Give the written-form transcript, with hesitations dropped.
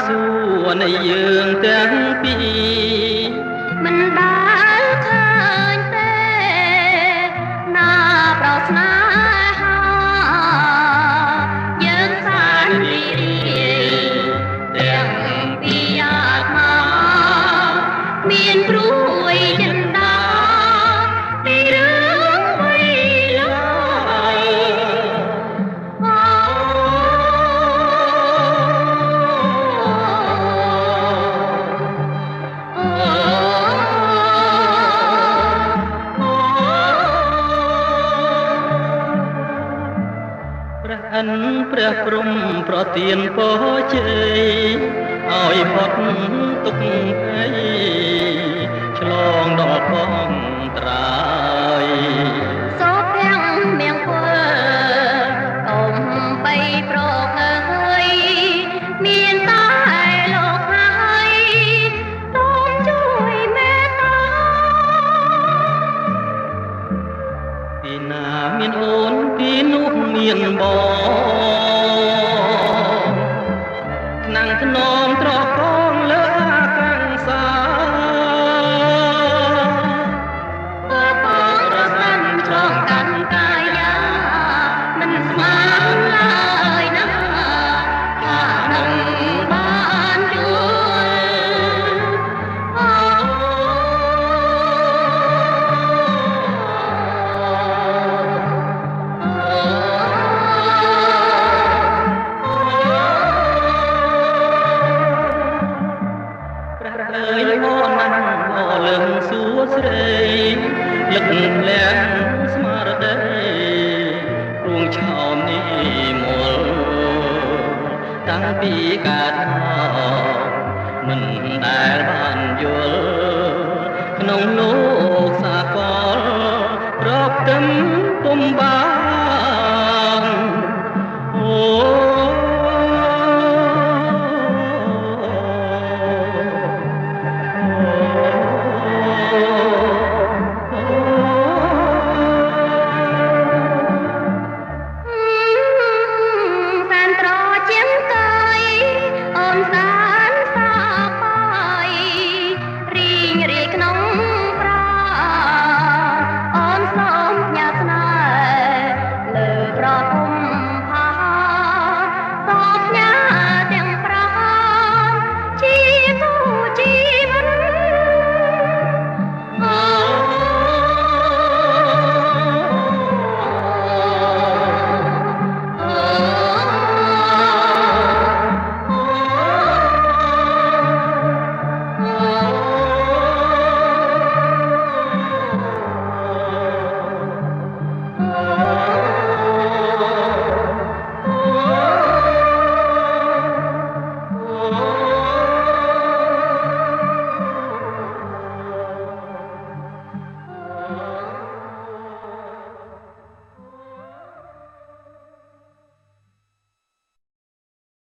សួរនៃយើងទាំងពីរមិនដែលឃើញទេណាប្រស្នេហាយើងសានរីទាំងពីរអាត្មាមានព្រួយចិន្តាពីរឿងអ្វីឡើយព្រះអិនព្រះព្រំប្រទានពរជ័យឲ្យផុតទុក្ខភ័យឆ្លងដល់ផងត្រើយសូភាំងមៀងធ្វើកុំបីប្រកើយមានតែលោកហើយសូមជួយមេត្តាពីណាមានអូនពីនោះមានបងថ្នាំងធ្នមត្រកងលើអាកាំងសាបងរសាន់ឆ្លងកាន់កាយាមិនស្មានឡើយណាថានឹងបានជួលឹងសួស្រីលឹកលះស្មារតីរួងឆោមនេះមលតាំងពីកើតមកមិនដែលបានយល់ក្នុងលោកសាកលប្រកទឹមពុំបាន